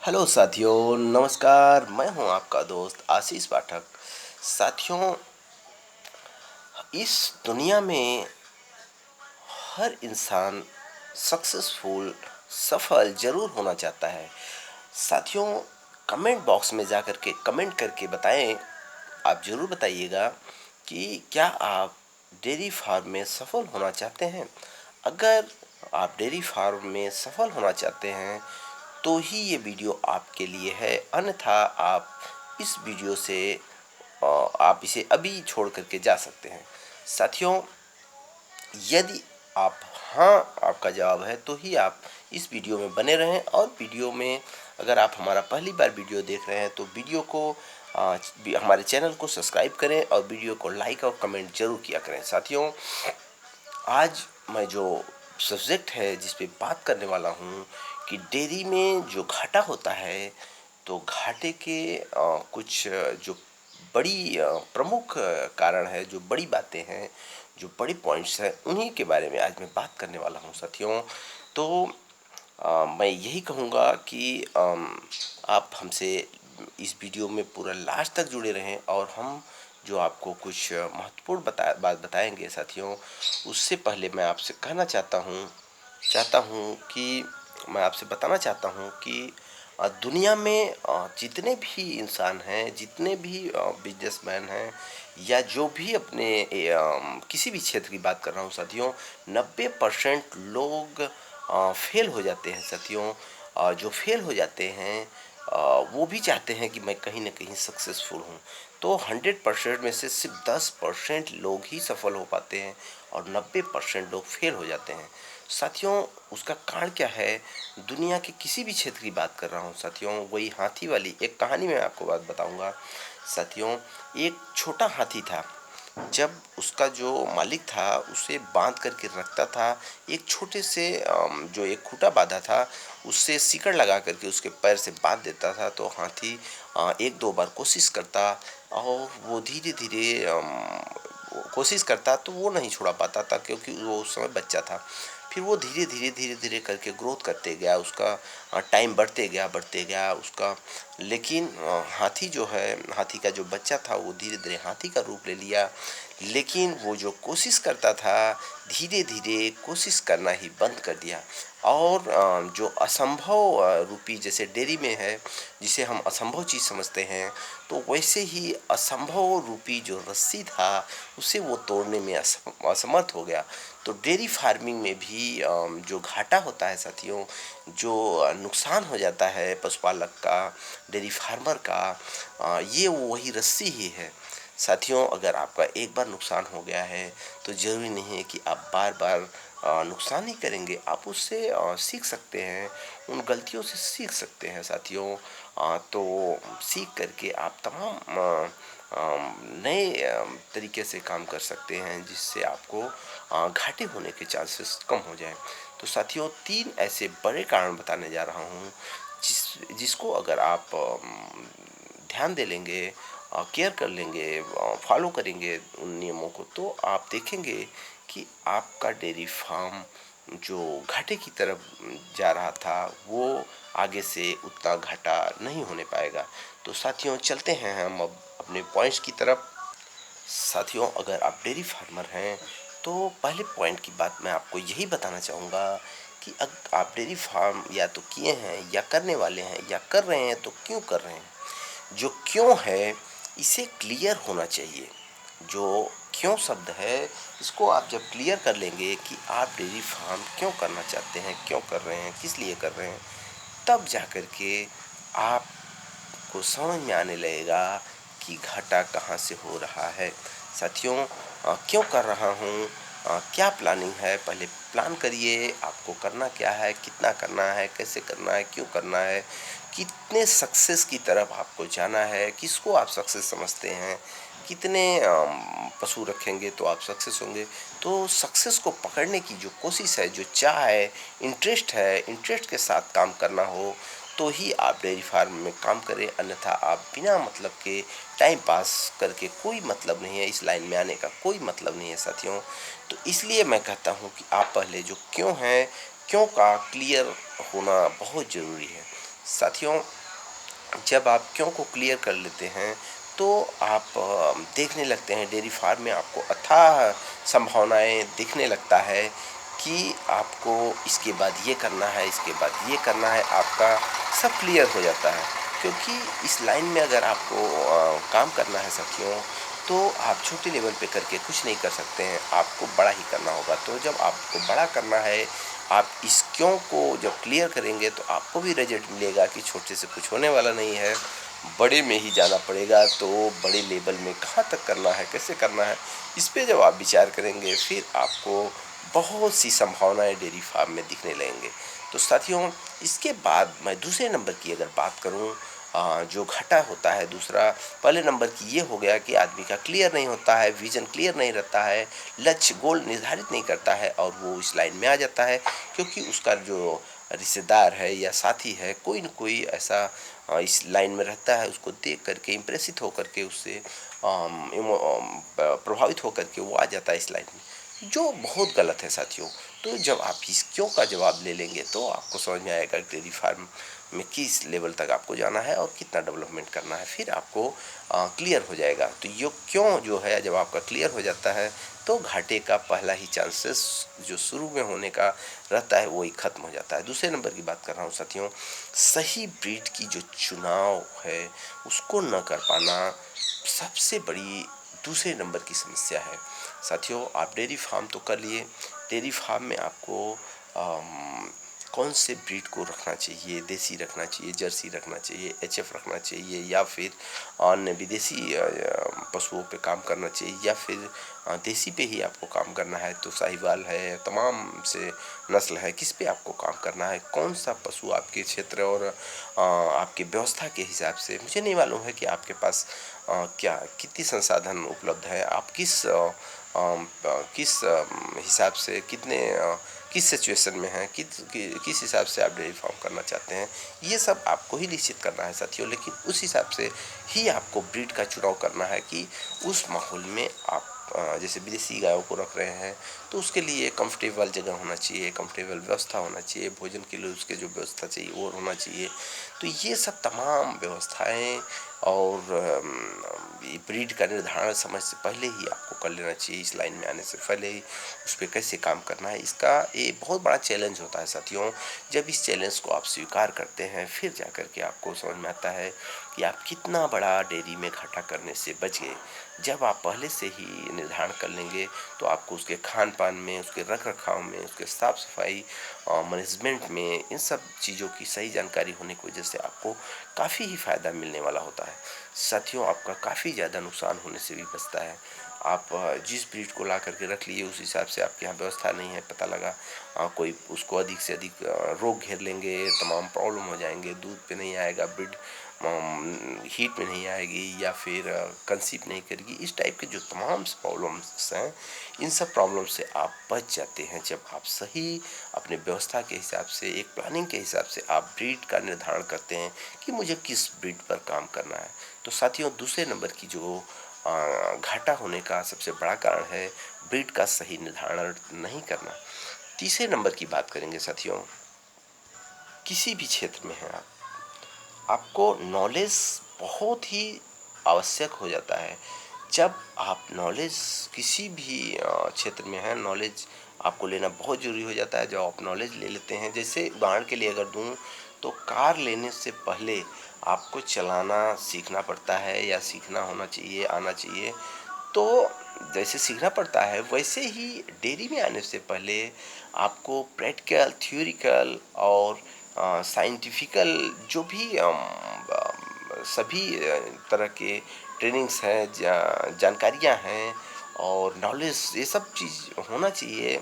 Hello साथियों, नमस्कार। मैं हूं आपका दोस्त आशीष पाठक। साथियों, इस दुनिया में हर इंसान सक्सेसफुल, सफल जरूर होना चाहता है। साथियों, कमेंट बॉक्स में जाकर के कमेंट करके बताएं। आप जरूर बताइएगा कि क्या आप डेयरी फार्म में सफल होना चाहते हैं। अगर आप डेयरी फार्म में सफल होना चाहते हैं तो ही ये वीडियो आपके लिए है, अन्यथा आप इस वीडियो से आप इसे अभी छोड़ करके जा सकते हैं। साथियों, यदि आप हाँ आपका जवाब है तो ही आप इस वीडियो में बने रहें। और वीडियो में अगर आप हमारा पहली बार वीडियो देख रहे हैं तो वीडियो को हमारे चैनल को सब्सक्राइब करें और वीडियो को लाइक और कमेंट जरूर किया करें। साथियों, आज मैं जो सब्जेक्ट है जिस पे बात करने वाला हूँ कि डेयरी में जो घाटा होता है, तो घाटे के कुछ जो बड़ी प्रमुख कारण है, जो बड़ी बातें हैं, जो बड़ी पॉइंट्स हैं, उन्हीं के बारे में आज मैं बात करने वाला हूँ। साथियों, तो मैं यही कहूँगा कि आप हमसे इस वीडियो में पूरा लास्ट तक जुड़े रहें और हम जो आपको कुछ महत्वपूर्ण बात बताएंगे साथियों, उससे पहले मैं आपसे कहना चाहता हूँ कि मैं आपसे बताना चाहता हूँ कि दुनिया में जितने भी इंसान हैं, जितने भी बिजनेसमैन हैं, या जो भी अपने किसी भी क्षेत्र की बात कर रहा हूँ साथियों, 90% लोग फेल हो जाते हैं। साथियों, जो फेल हो जाते हैं वो भी चाहते हैं कि मैं कहीं ना कहीं सक्सेसफुल हूँ। तो 100% में से सिर्फ 10% लोग ही सफल हो पाते हैं और 90% लोग फेल हो जाते हैं। साथियों, उसका कारण क्या है? दुनिया के किसी भी क्षेत्र की बात कर रहा हूँ साथियों, वही हाथी वाली एक कहानी में आपको बात बताऊंगा। साथियों, एक छोटा हाथी था। जब उसका जो मालिक था उसे बांध करके रखता था, एक छोटे से जो एक खूंटा बांधा था उससे सिकड़ लगा करके उसके पैर से बांध देता था, तो हाथी एक दो बार कोशिश करता और वो धीरे धीरे कोशिश करता तो वो नहीं छुड़ा पाता था, क्योंकि वो उस समय बच्चा था। फिर वो धीरे धीरे करके ग्रोथ करते गया, उसका टाइम बढ़ते गया उसका। लेकिन हाथी जो है, हाथी का जो बच्चा था वो धीरे धीरे हाथी का रूप ले लिया। लेकिन वो जो कोशिश करता था, धीरे धीरे कोशिश करना ही बंद कर दिया। और जो असंभव रूपी जैसे डेयरी में है, जिसे हम असंभव चीज़ समझते हैं, तो वैसे ही असंभव रूपी जो रस्सी था उसे वो तोड़ने में असमर्थ हो गया। तो डेयरी फार्मिंग में भी जो घाटा होता है साथियों, जो नुकसान हो जाता है पशुपालक का, डेयरी फार्मर का, ये वही रस्सी ही है। साथियों, अगर आपका एक बार नुकसान हो गया है तो ज़रूरी नहीं है कि आप बार बार नुकसान ही करेंगे। आप उससे सीख सकते हैं, उन गलतियों से सीख सकते हैं साथियों। तो सीख करके आप तमाम नए तरीके से काम कर सकते हैं, जिससे आपको घाटे होने के चांसेस कम हो जाएं। तो साथियों, 3 ऐसे बड़े कारण बताने जा रहा हूँ जिसको अगर आप ध्यान दे लेंगे, केयर कर लेंगे, फॉलो करेंगे उन नियमों को, तो आप देखेंगे कि आपका डेयरी फार्म जो घाटे की तरफ जा रहा था वो आगे से उतना घाटा नहीं होने पाएगा। तो साथियों, चलते हैं हम अब अपने पॉइंट्स की तरफ। साथियों, अगर आप डेयरी फार्मर हैं तो पहले पॉइंट की बात मैं आपको यही बताना चाहूँगा कि अगर आप डेयरी फार्म या तो किए हैं या करने वाले हैं या कर रहे हैं तो क्यों कर रहे हैं। जो क्यों है इसे क्लियर होना चाहिए। जो क्यों शब्द है इसको आप जब क्लियर कर लेंगे कि आप डेयरी फार्म क्यों करना चाहते हैं, क्यों कर रहे हैं, किस लिए कर रहे हैं, तब जाकर के आपको समझ में आने लगेगा कि घाटा कहाँ से हो रहा है। साथियों, क्यों कर रहा हूँ, क्या प्लानिंग है, पहले प्लान करिए। आपको करना क्या है, कितना करना है, कैसे करना है, क्यों करना है, कितने सक्सेस की तरफ आपको जाना है, किसको आप सक्सेस समझते हैं, कितने पशु रखेंगे तो आप सक्सेस होंगे। तो सक्सेस को पकड़ने की जो कोशिश है, जो चाह है, इंटरेस्ट है, इंटरेस्ट के साथ काम करना हो तो ही आप डेयरी फार्म में काम करें, अन्यथा आप बिना मतलब के टाइम पास करके, कोई मतलब नहीं है, इस लाइन में आने का कोई मतलब नहीं है साथियों। तो इसलिए मैं कहता हूँ कि आप पहले जो क्यों है, क्यों का क्लियर होना बहुत ज़रूरी है। साथियों, जब आप क्यों को क्लियर कर लेते हैं तो आप देखने लगते हैं डेयरी फार्म में आपको अथाह संभावनाएं दिखने लगता है कि आपको इसके बाद ये करना है, इसके बाद ये करना है, आपका सब क्लियर हो जाता है। क्योंकि इस लाइन में अगर आपको काम करना है साथियों, तो आप छोटे लेवल पे करके कुछ नहीं कर सकते हैं, आपको बड़ा ही करना होगा। तो जब आपको बड़ा करना है, आप इस क्यों को जब क्लियर करेंगे तो आपको भी रिजल्ट मिलेगा कि छोटे से कुछ होने वाला नहीं है, बड़े में ही जाना पड़ेगा। तो बड़े लेवल में कहाँ तक करना है, कैसे करना है, इस पे जब आप विचार करेंगे फिर आपको बहुत सी संभावनाएं डेयरी फार्म में दिखने लगेंगे। तो साथियों, इसके बाद मैं दूसरे नंबर की अगर बात करूं, जो घाटा होता है दूसरा, पहले नंबर की ये हो गया कि आदमी का क्लियर नहीं होता है, विजन क्लियर नहीं रहता है, लक्ष्य गोल निर्धारित नहीं करता है और वो इस लाइन में आ जाता है क्योंकि उसका जो रिश्तेदार है या साथी है, कोई न कोई ऐसा इस लाइन में रहता है, उसको देख करके इम्प्रेसित होकर के उससे प्रभावित होकर के वो आ जाता है इस लाइन में, जो बहुत गलत है साथियों। तो जब आप इस क्यों का जवाब ले लेंगे तो आपको समझ में आएगा कि डेयरी फार्म में किस लेवल तक आपको जाना है और कितना डेवलपमेंट करना है, फिर आपको क्लियर हो जाएगा। तो ये क्यों जो है जब आपका क्लियर हो जाता है तो घाटे का पहला ही चांसेस जो शुरू में होने का रहता है वही खत्म हो जाता है। दूसरे नंबर की बात कर रहा हूँ साथियों, सही ब्रीड की जो चुनाव है उसको न कर पाना सबसे बड़ी दूसरे नंबर की समस्या है। साथियों, आप डेयरी फार्म तो कर लिए, डेयरी फार्म में आपको कौन से ब्रीड को रखना चाहिए, देसी रखना चाहिए, जर्सी रखना चाहिए, एचएफ रखना चाहिए या फिर अन्य विदेशी पशुओं पे काम करना चाहिए या फिर देसी पे ही आपको काम करना है, तो साहिवाल है, तमाम से नस्ल है, किस पे आपको काम करना है, कौन सा पशु आपके क्षेत्र और आपकी व्यवस्था के हिसाब से, मुझे नहीं मालूम है कि आपके पास क्या कितनी संसाधन उपलब्ध है, आप किस हिसाब से कितने किस सिचुएशन में हैं, किस हिसाब से आप डेयरी फार्म करना चाहते हैं, ये सब आपको ही निश्चित करना है साथियों। लेकिन उस हिसाब से ही आपको ब्रीड का चुनाव करना है कि उस माहौल में आप जैसे विदेशी गायों को रख रहे हैं तो उसके लिए कंफर्टेबल जगह होना चाहिए, कंफर्टेबल व्यवस्था होना चाहिए, भोजन के लिए उसके जो व्यवस्था चाहिए वो होना चाहिए। तो ये सब तमाम व्यवस्थाएं और ब्रीड का निर्धारण समय से पहले ही आपको कर लेना चाहिए, इस लाइन में आने से पहले ही उस पर कैसे काम करना है। इसका ये बहुत बड़ा चैलेंज होता है साथियों। जब इस चैलेंज को आप स्वीकार करते हैं फिर जाकर के आपको समझ में आता है कि आप कितना बड़ा डेयरी में घाटा करने से बच गए। जब आप पहले से ही निर्धारण कर लेंगे तो आपको उसके खान पान में, उसके रख रखाव में, उसके साफ सफाई मैनेजमेंट में, इन सब चीज़ों की सही जानकारी होने की वजह से आपको काफ़ी ही फ़ायदा मिलने वाला होता है साथियों। आपका काफ़ी ज़्यादा नुकसान होने से भी बचता है। आप जिस ब्रीड को ला करके रख लिए उस हिसाब से आपके यहाँ व्यवस्था नहीं है, पता लगा कोई उसको अधिक से अधिक रोग घेर लेंगे, तमाम प्रॉब्लम हो जाएंगे, दूध पे नहीं आएगा, ब्रीड हीट में नहीं आएगी या फिर कंसीव नहीं करेगी, इस टाइप के जो तमाम प्रॉब्लम्स हैं, इन सब प्रॉब्लम से आप बच जाते हैं जब आप सही अपने व्यवस्था के हिसाब से, एक प्लानिंग के हिसाब से आप ब्रीड का निर्धारण करते हैं कि मुझे किस ब्रीड पर काम करना है। तो साथियों, दूसरे नंबर की जो घाटा होने का सबसे बड़ा कारण है ब्रीड का सही निर्धारण नहीं करना। तीसरे नंबर की बात करेंगे साथियों, किसी भी क्षेत्र में हैं आपको नॉलेज बहुत ही आवश्यक हो जाता है। जब आप नॉलेज किसी भी क्षेत्र में हैं, नॉलेज आपको लेना बहुत ज़रूरी हो जाता है। जब आप नॉलेज ले लेते हैं, जैसे उदाहरण के लिए अगर दूं तो कार लेने से पहले आपको चलाना सीखना पड़ता है या सीखना होना चाहिए, आना चाहिए। तो जैसे सीखना पड़ता है वैसे ही डेयरी में आने से पहले आपको प्रैक्टिकल, थ्योरिकल और साइंटिफिकल जो भी सभी तरह के ट्रेनिंग्स हैं, जानकारियां हैं और नॉलेज, ये सब चीज़ होना चाहिए।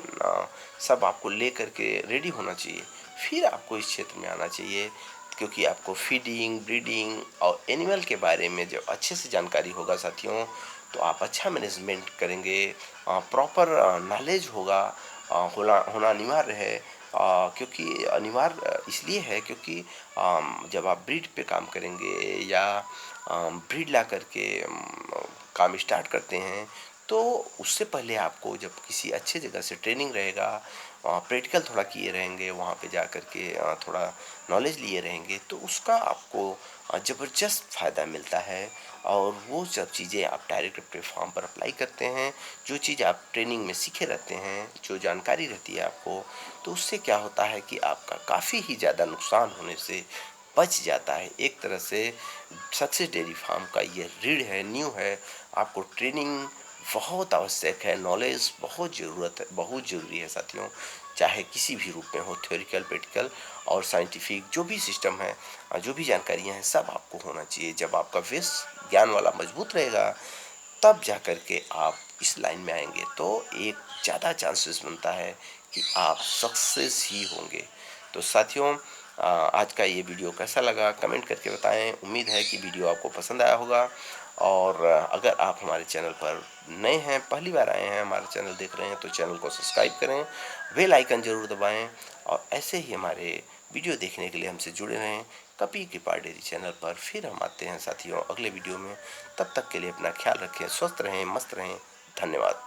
सब आपको ले करके रेडी होना चाहिए, फिर आपको इस क्षेत्र में आना चाहिए। क्योंकि आपको फीडिंग, ब्रीडिंग और एनिमल के बारे में जब अच्छे से जानकारी होगा साथियों तो आप अच्छा मैनेजमेंट करेंगे, प्रॉपर नॉलेज होगा, होना अनिवार्य है। क्योंकि अनिवार्य इसलिए है क्योंकि जब आप ब्रीड पे काम करेंगे या ब्रीड ला करके काम स्टार्ट करते हैं तो उससे पहले आपको जब किसी अच्छे जगह से ट्रेनिंग रहेगा, प्रैक्टिकल थोड़ा किए रहेंगे, वहाँ पे जा कर के थोड़ा नॉलेज लिए रहेंगे, तो उसका आपको ज़बरदस्त फ़ायदा मिलता है। और वो सब चीज़ें आप डायरेक्ट अपने फॉर्म पर अप्लाई करते हैं, जो चीज़ आप ट्रेनिंग में सीखे रहते हैं, जो जानकारी रहती है आपको, तो उससे क्या होता है कि आपका काफ़ी ही ज़्यादा नुकसान होने से बच जाता है। एक तरह से सक्सेस डेयरी फार्म का ये रीढ़ है, नींव है। आपको ट्रेनिंग बहुत आवश्यक है, नॉलेज बहुत ज़रूरत है, बहुत ज़रूरी है साथियों, चाहे किसी भी रूप में हो, थ्योरिकल, प्रैक्टिकल और साइंटिफिक जो भी सिस्टम है, जो भी जानकारियाँ हैं, सब आपको होना चाहिए। जब आपका बेस ज्ञान वाला मजबूत रहेगा, तब जा कर के आप इस लाइन में आएँगे, तो एक ज़्यादा चांसेस बनता है कि आप सक्सेस ही होंगे। तो साथियों, आज का ये वीडियो कैसा लगा कमेंट करके बताएं। उम्मीद है कि वीडियो आपको पसंद आया होगा। और अगर आप हमारे चैनल पर नए हैं, पहली बार आए हैं, हमारा चैनल देख रहे हैं, तो चैनल को सब्सक्राइब करें, बेल आइकन ज़रूर दबाएं और ऐसे ही हमारे वीडियो देखने के लिए हमसे जुड़े रहें कपी कृपा डेयरी चैनल पर। फिर हम आते हैं साथियों अगले वीडियो में। तब तक के लिए अपना ख्याल रखें, स्वस्थ रहें, मस्त रहें। धन्यवाद।